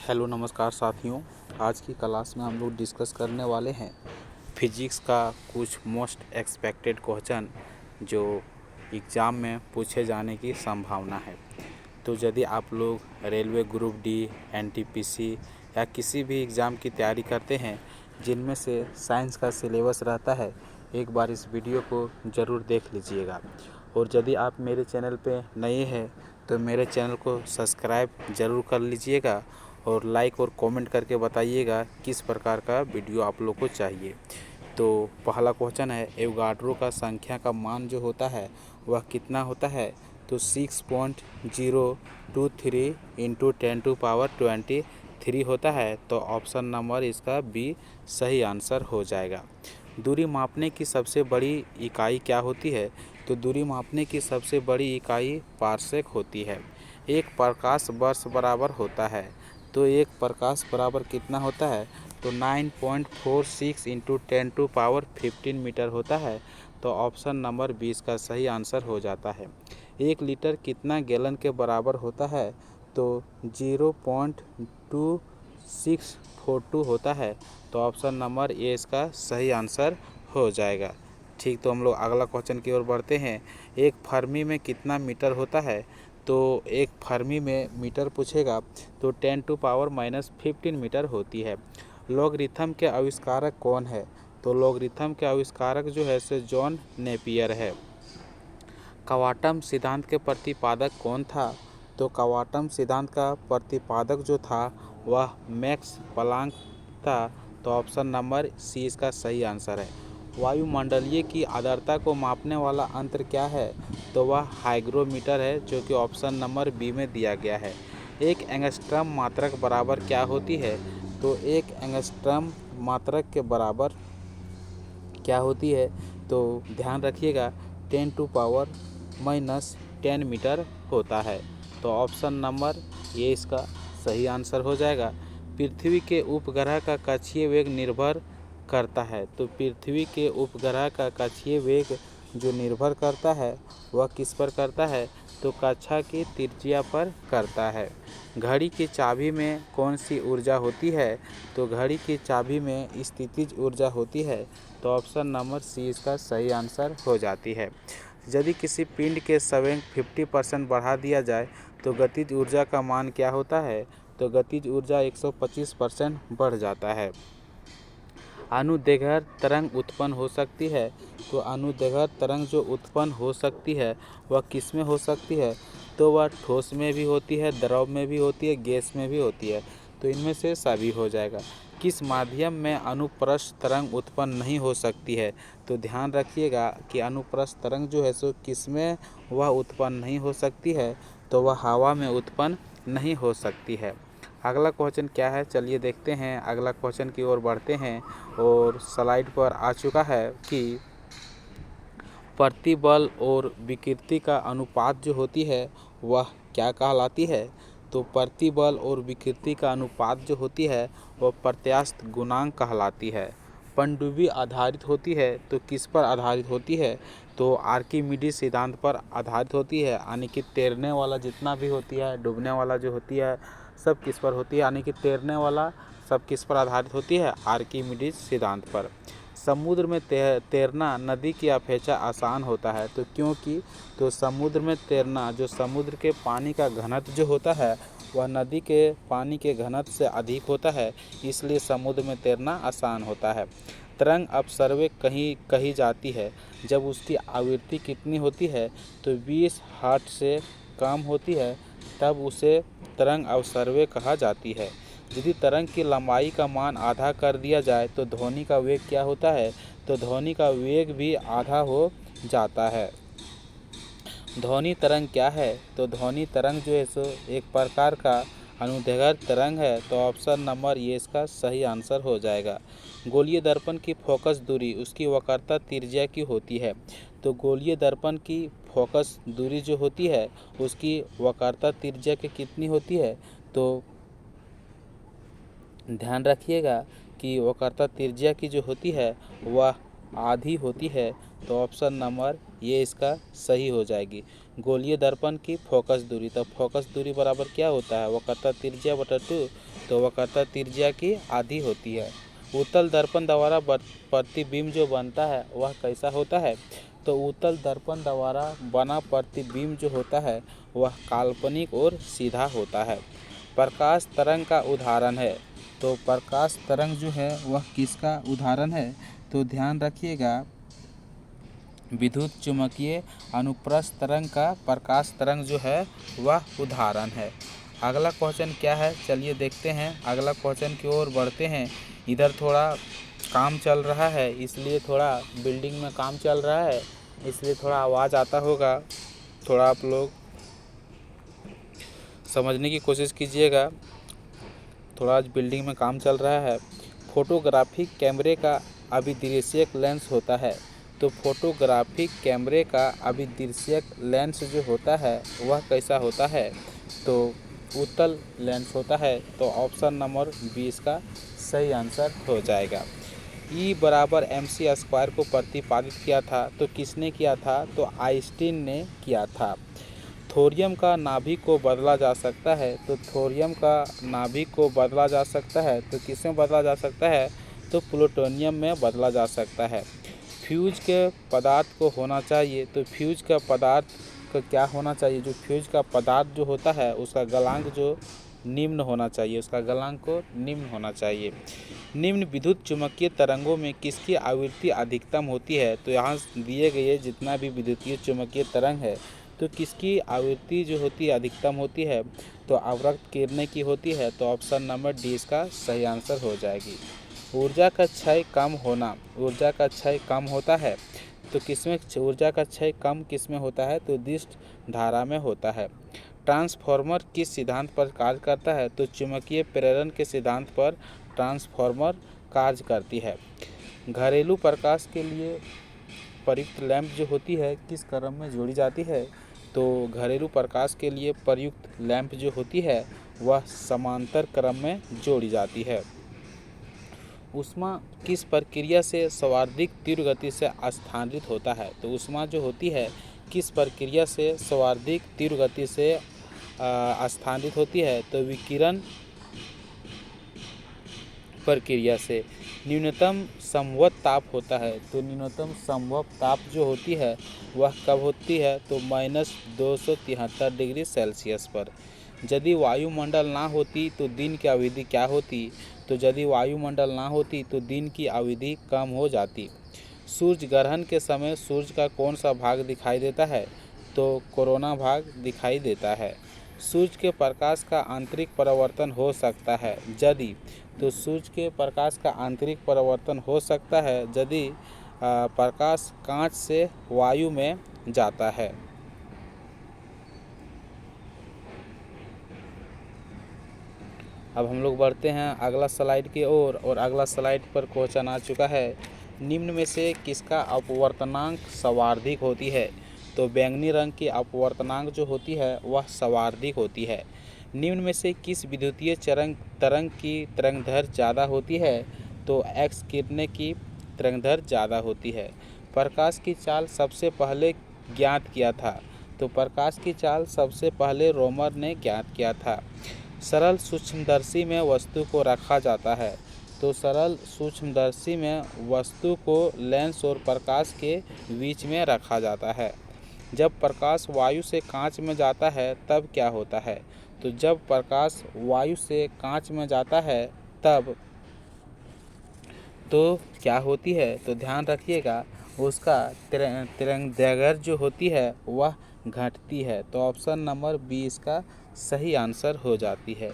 Hello नमस्कार साथियों। आज की क्लास में हम लोग डिस्कस करने वाले हैं फिजिक्स का कुछ मोस्ट एक्सपेक्टेड क्वेश्चन जो एग्ज़ाम में पूछे जाने की संभावना है। तो यदि आप लोग रेलवे ग्रुप डी, एनटीपीसी या किसी भी एग्ज़ाम की तैयारी करते हैं जिनमें से साइंस का सिलेबस रहता है, एक बार इस वीडियो को ज़रूर देख लीजिएगा। और यदि आप मेरे चैनल पे नए हैं तो मेरे चैनल को सब्सक्राइब ज़रूर कर लीजिएगा और लाइक और कमेंट करके बताइएगा किस प्रकार का वीडियो आप लोग को चाहिए। तो पहला क्वेश्चन है, एवोगाड्रो का संख्या का मान जो होता है वह कितना होता है? तो 6.023 इंटू 10⁻23 होता है। तो ऑप्शन नंबर इसका बी सही आंसर हो जाएगा। दूरी मापने की सबसे बड़ी इकाई क्या होती है? तो दूरी मापने की सबसे बड़ी इकाई पार्सेक होती है। एक प्रकाश वर्ष बराबर होता है, तो एक प्रकाश बराबर कितना होता है? तो 9.46 इंटू 10⁻15 मीटर होता है। तो ऑप्शन नंबर 20 का सही आंसर हो जाता है। 1 लीटर कितना गैलन के बराबर होता है? तो 0.2642 होता है। तो ऑप्शन नंबर ए इसका सही आंसर हो जाएगा। ठीक, तो हम लोग अगला क्वेश्चन की ओर बढ़ते हैं। एक फर्मी में कितना मीटर होता है? तो एक फर्मी में मीटर पूछेगा तो 10⁻⁻15 मीटर होती है। लॉगरिथम के आविष्कारक कौन है? तो लॉगरिथम के आविष्कारक जो है सो जॉन नेपियर है। क्वांटम सिद्धांत के प्रतिपादक कौन था? तो क्वांटम सिद्धांत का प्रतिपादक जो था वह मैक्स प्लांक था। तो ऑप्शन नंबर सी इसका सही आंसर है। वायुमंडलीय की आर्द्रता को मापने वाला यंत्र क्या है? तो वह हाइग्रोमीटर है, जो कि ऑप्शन नंबर बी में दिया गया है। एक एंगस्ट्रम मात्रक बराबर क्या होती है? तो एक एंगस्ट्रम मात्रक के बराबर क्या होती है? तो ध्यान रखिएगा 10⁻⁻10 मीटर होता है। तो ऑप्शन नंबर ये इसका सही आंसर हो जाएगा। पृथ्वी के उपग्रह का कक्षीय वेग निर्भर करता है। तो पृथ्वी के उपग्रह का कक्षीय वेग जो निर्भर करता है वह किस पर करता है? तो कक्षा की त्रिज्या पर करता है। घड़ी की चाबी में कौन सी ऊर्जा होती है? तो घड़ी की चाबी में स्थितिज ऊर्जा होती है। तो ऑप्शन नंबर सी इसका सही आंसर हो जाती है। यदि किसी पिंड के संवेग 50% बढ़ा दिया जाए तो गतिज ऊर्जा का मान क्या होता है? तो गतिज ऊर्जा 125% बढ़ जाता है। अनुदैर्घ्य तरंग उत्पन्न हो सकती है। तो अनुदैर्घ्य तरंग जो उत्पन्न हो सकती है वह किस में हो सकती है? तो वह ठोस में भी होती है, द्रव में भी होती है, गैस में भी होती है। तो इनमें से सभी हो जाएगा। किस माध्यम में अनुप्रस्थ तरंग उत्पन्न नहीं हो सकती है? तो ध्यान रखिएगा कि अनुप्रस्थ तरंग जो है सो किस में वह उत्पन्न नहीं हो सकती है? तो वह हवा में उत्पन्न नहीं हो सकती है। अगला क्वेश्चन क्या है, चलिए देखते हैं। अगला क्वेश्चन की ओर बढ़ते हैं और स्लाइड पर आ चुका है कि प्रतिबल और विकृति का अनुपात जो होती है वह क्या कहलाती है? तो प्रतिबल और विकृति का अनुपात जो होती है वह प्रत्यास्थ गुणांक कहलाती है। पनडुब्बी आधारित होती है तो किस पर आधारित होती है? तो आर्किमिडीज सिद्धांत पर आधारित होती है। यानी कि तैरने वाला जितना भी होती है, डूबने वाला जो होती है, सब किस पर होती है? यानी कि तैरने वाला सब किस पर आधारित होती है? आर्किमिडीज सिद्धांत पर। समुद्र में तैरना नदी की अपेक्षा आसान होता है। तो क्योंकि तो समुद्र में तैरना जो समुद्र के पानी का घनत्व जो होता है वह नदी के पानी के घनत्व से अधिक होता है, इसलिए समुद्र में तैरना आसान होता है। तरंग अपसर्वे कही जाती है जब उसकी आवृत्ति कितनी होती है? तो 20 हर्ट्ज से कम होती है, तब उसे तरंग अपसर्वे कहा जाती है। यदि तरंग की लंबाई का मान आधा कर दिया जाए तो ध्वनि का वेग क्या होता है? तो ध्वनि का वेग भी आधा हो जाता है। ध्वनि तरंग क्या है? तो ध्वनि तरंग जो है सो एक प्रकार का अनुदैर्घ्य तरंग है। तो ऑप्शन नंबर ये इसका सही आंसर हो जाएगा। गोलीय दर्पण की फोकस दूरी उसकी वक्रता त्रिज्या की होती है। तो गोलीय दर्पण की फोकस दूरी जो होती है उसकी वक्रता त्रिज्या की कितनी होती है? तो ध्यान रखिएगा कि वक्रता त्रिज्या की जो होती है वह आधी होती है। तो ऑप्शन नंबर ये इसका सही हो जाएगी। गोलीय दर्पण की फोकस दूरी, तो फोकस दूरी बराबर क्या होता है, वक्रता त्रिज्या बटा 2, तो वक्रता त्रिज्या की आधी होती है। उत्तल दर्पण द्वारा प्रतिबिंब जो बनता है वह कैसा होता है, तो उत्तल दर्पण द्वारा बना प्रतिबिंब जो होता है वह काल्पनिक और सीधा होता है। प्रकाश तरंग का उदाहरण है, तो प्रकाश तरंग जो है वह किसका उदाहरण है, तो ध्यान रखिएगा विद्युत चुम्बकीय अनुप्रस्थ तरंग का प्रकाश तरंग जो है वह उदाहरण है। अगला क्वेश्चन क्या है, चलिए देखते हैं। अगला क्वेश्चन की ओर बढ़ते हैं। इधर थोड़ा काम चल रहा है, इसलिए थोड़ा बिल्डिंग में काम चल रहा है, इसलिए थोड़ा आवाज़ आता होगा, थोड़ा आप लोग समझने की कोशिश कीजिएगा। थोड़ा आज बिल्डिंग में काम चल रहा है। फोटोग्राफिक कैमरे का अभिदृश्यक लेंस होता है, तो फोटोग्राफिक कैमरे का अभिदृश्यक लेंस जो होता है वह कैसा होता है, तो उत्तल लेंस होता है। तो ऑप्शन नंबर 20 का सही आंसर हो जाएगा। E बराबर mc² को प्रतिपादित किया था, तो किसने किया था, तो आइंस्टीन ने किया था। थोरियम का नाभिक को बदला जा सकता है, तो थोरियम का नाभिक को बदला जा सकता है, तो किस में बदला जा सकता है, तो प्लूटोनियम में बदला जा सकता है। फ्यूज के पदार्थ को होना चाहिए, तो फ्यूज का पदार्थ का क्या होना चाहिए, जो फ्यूज का पदार्थ जो होता है उसका गलांक जो निम्न होना चाहिए, उसका गलांक को निम्न होना चाहिए। निम्न विद्युत चुम्बकीय तरंगों में किसकी आवृत्ति अधिकतम होती है, तो यहाँ दिए गए जितना भी विद्युतीय चुम्बकीय तरंग है तो किसकी आवृत्ति जो होती है अधिकतम होती है, तो अवरक्त किरणें की होती है। तो ऑप्शन नंबर डी इसका सही आंसर हो जाएगी। ऊर्जा का क्षय कम होना, ऊर्जा का क्षय कम होता है, तो किसमें ऊर्जा का क्षय कम किसमें होता है, तो दिष्ट धारा में होता है। ट्रांसफार्मर किस सिद्धांत पर कार्य करता है, तो चुंबकीय प्रेरण के सिद्धांत पर ट्रांसफार्मर कार्य करती है। घरेलू प्रकाश के लिए प्रयुक्त लैंप जो होती है किस क्रम में जोड़ी जाती है, तो घरेलू प्रकाश के लिए प्रयुक्त लैंप जो होती है वह समांतर क्रम में जोड़ी जाती है। ऊष्मा किस प्रक्रिया से सर्वाधिक तीव्र गति से स्थानांतरित होता है, तो ऊष्मा जो होती है किस प्रक्रिया से सर्वाधिक तीव्र गति से स्थानांतरित होती है, तो विकिरण प्रक्रिया से। न्यूनतम संभव ताप होता है, तो न्यूनतम संभव ताप जो होती है वह कब होती है, तो -273 डिग्री सेल्सियस पर। यदि वायुमंडल ना होती तो दिन की अवधि क्या होती, तो यदि वायुमंडल ना होती तो दिन की अवधि कम हो जाती। सूर्य ग्रहण के समय सूर्य का कौन सा भाग दिखाई देता है, तो कोरोना भाग दिखाई देता है। सूर्य के प्रकाश का आंतरिक परिवर्तन हो सकता है यदि, तो सूर्य के प्रकाश का आंतरिक परिवर्तन हो सकता है यदि प्रकाश कांच से वायु में जाता है। अब हम लोग बढ़ते हैं अगला स्लाइड की ओर और अगला स्लाइड पर क्वेश्चन आ चुका है। निम्न में से किसका अपवर्तनांक सर्वाधिक होती है, तो बैंगनी रंग की अपवर्तनांक जो होती है वह सर्वाधिक होती है। निम्न में से किस विद्युतीय तरंग की तरंगदैर्घ्य ज़्यादा होती है, तो एक्स किरणें की तरंगदैर्घ्य ज़्यादा होती है। प्रकाश की चाल सबसे पहले ज्ञात किया था, तो प्रकाश की चाल सबसे पहले रोमर ने ज्ञात किया था। सरल सूक्ष्मदर्शी में वस्तु को रखा जाता है, तो सरल सूक्ष्मदर्शी में वस्तु को लेंस और प्रकाश के बीच में रखा जाता है। जब प्रकाश वायु से कांच में जाता है तब क्या होता है, तो जब प्रकाश वायु से कांच में जाता है तब तो क्या होती है, तो ध्यान रखिएगा उसका तरंगदैर्घ्य जो होती है वह घटती है। तो ऑप्शन नंबर 20 का सही आंसर हो जाती है।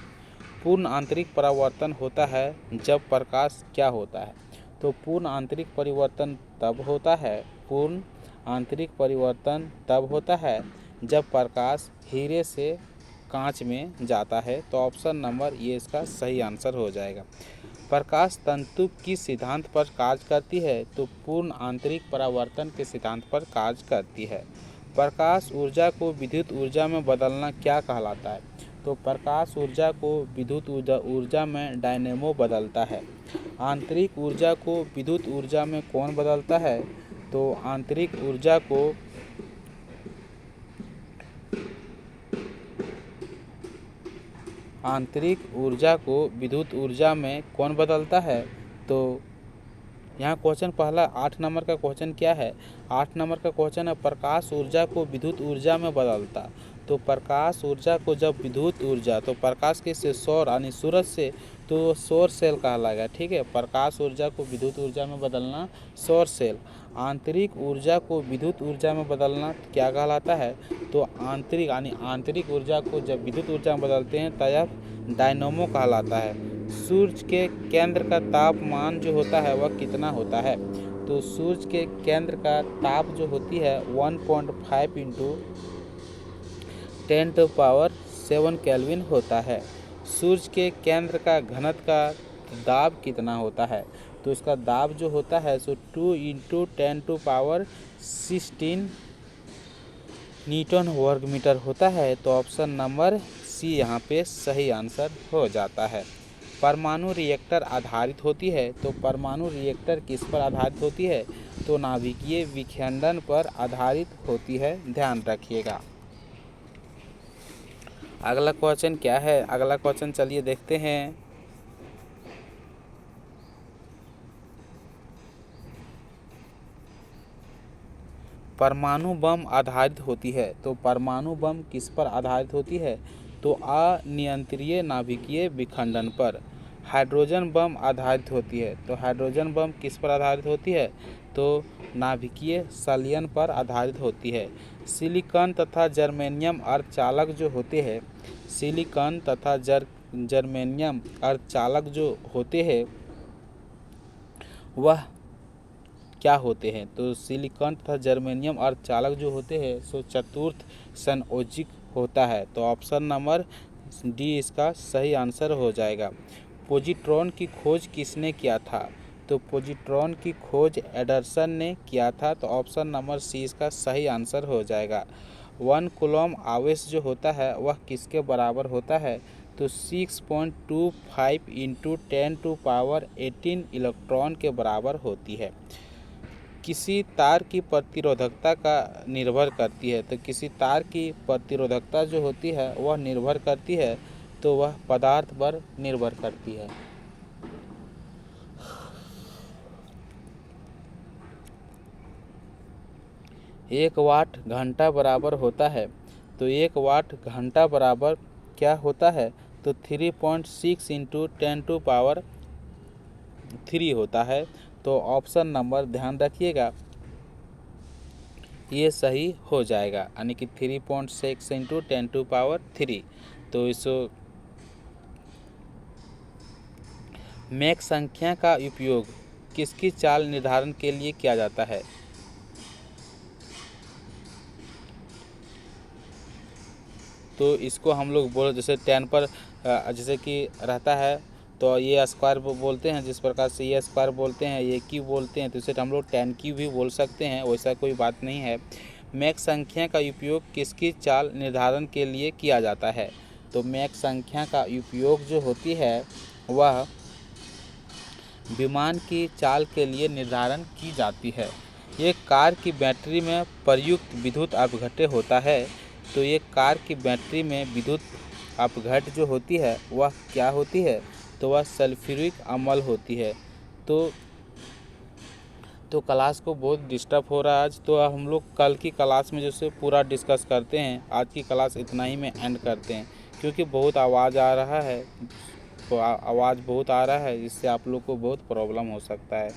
पूर्ण आंतरिक परावर्तन होता है जब प्रकाश क्या होता है, तो पूर्ण आंतरिक परिवर्तन तब होता है, पूर्ण आंतरिक परिवर्तन तब होता है जब प्रकाश हीरे से कांच में जाता है। तो ऑप्शन नंबर ये इसका सही आंसर हो जाएगा। प्रकाश तंतु किस सिद्धांत पर कार्य करती है, तो पूर्ण आंतरिक परावर्तन के सिद्धांत पर कार्य करती है। प्रकाश ऊर्जा को विद्युत ऊर्जा में बदलना क्या कहलाता है, तो प्रकाश ऊर्जा को विद्युत ऊर्जा में डायनेमो बदलता है। आंतरिक ऊर्जा को विद्युत ऊर्जा में कौन बदलता है, तो आंतरिक ऊर्जा को आंतरिक ऊर्जा को विद्युत ऊर्जा में कौन बदलता है? तो यहाँ क्वेश्चन पहला 8 नंबर का क्वेश्चन क्या है? 8 नंबर का क्वेश्चन है प्रकाश ऊर्जा को विद्युत ऊर्जा में बदलता। तो प्रकाश ऊर्जा को जब विद्युत ऊर्जा, तो प्रकाश किससे? सौर यानी सूरज से, तो सौर सेल कहलाएगा। ठीक है, प्रकाश ऊर्जा को विद्युत ऊर्जा में बदलना सौर सेल। आंतरिक ऊर्जा को विद्युत ऊर्जा में बदलना क्या कहलाता है? तो आंतरिक यानी आंतरिक ऊर्जा को जब विद्युत ऊर्जा में बदलते हैं तब यह डायनोमो कहलाता है। सूर्य के केंद्र का तापमान जो होता है वह कितना होता है? तो सूर्य के केंद्र का ताप जो होती है 1.5 इंटू 10⁻⁷ केल्विन होता है। सूर्य के केंद्र का घनत्व का दाब कितना होता है? तो इसका दाब जो होता है सो 2 इंटू 10⁻16 न्यूटन वर्ग मीटर होता है। तो ऑप्शन नंबर सी यहाँ पे सही आंसर हो जाता है। परमाणु रिएक्टर आधारित होती है। तो परमाणु रिएक्टर किस पर आधारित होती है? तो नाभिकीय विखंडन पर आधारित होती है, ध्यान रखिएगा। अगला क्वेश्चन क्या है? अगला क्वेश्चन चलिए देखते हैं। परमाणु बम आधारित होती है। तो परमाणु बम किस पर आधारित होती है? तो अनियंत्रित नाभिकीय विखंडन पर। हाइड्रोजन बम आधारित होती है। तो हाइड्रोजन बम किस पर आधारित होती है? तो नाभिकीय संलयन पर आधारित होती है। सिलिकॉन तथा जर्मेनियम अर्धचालक जो होते हैं, सिलिकॉन तथा जर्मेनियम अर्धचालक जो होते हैं वह क्या होते हैं? तो सिलिकॉन तथा जर्मेनियम अर्धचालक जो होते हैं सो चतुर्थ संयोजिक होता है। तो ऑप्शन नंबर डी इसका सही आंसर हो जाएगा। पॉजिट्रॉन की खोज किसने किया था? तो पॉजिट्रॉन की खोज एंडरसन ने किया था। तो ऑप्शन नंबर सी इसका सही आंसर हो जाएगा। 1 कूलम आवेश जो होता है वह किसके बराबर होता है? तो 6.25 इंटू 10⁻18 इलेक्ट्रॉन के बराबर होती है। किसी तार की प्रतिरोधकता का निर्भर करती है। तो किसी तार की प्रतिरोधकता जो होती है वह निर्भर करती है, तो वह पदार्थ पर निर्भर करती है। एक वाट घंटा बराबर होता है। तो 1 वाट घंटा बराबर क्या होता है? तो 3.6 इंटू 10⁻³ होता है। तो ऑप्शन नंबर ध्यान रखिएगा ये सही हो जाएगा, यानी कि 3.6 इंटू 10⁻³। तो इस मैक संख्या का उपयोग किसकी चाल निर्धारण के लिए किया जाता है? तो इसको हम लोग जैसे 10 पर जैसे कि रहता है तो ये स्क्वायर बोलते हैं, जिस प्रकार से ये स्क्वायर बोलते हैं, ये क्यूब बोलते हैं, तो इसे हम लोग 10 क्यूब भी बोल सकते हैं, वैसा कोई बात नहीं है। मैक संख्या का उपयोग किसकी चाल निर्धारण के लिए किया जाता है? तो मैक संख्या का उपयोग जो होती है वह विमान की चाल के लिए निर्धारण की जाती है। ये कार की बैटरी में प्रयुक्त विद्युत अपघट्य होता है। तो ये कार की बैटरी में विद्युत अपघट्य जो होती है वह क्या होती है? तो वह सल्फ्यूरिक अम्ल होती है। तो क्लास को बहुत डिस्टर्ब हो रहा है आज, तो हम लोग कल की क्लास में जैसे पूरा डिस्कस करते हैं। आज की क्लास इतना ही में एंड करते हैं, क्योंकि बहुत आवाज़ आ रहा है, तो आवाज़ बहुत आ रहा है, जिससे आप लोग को बहुत प्रॉब्लम हो सकता है।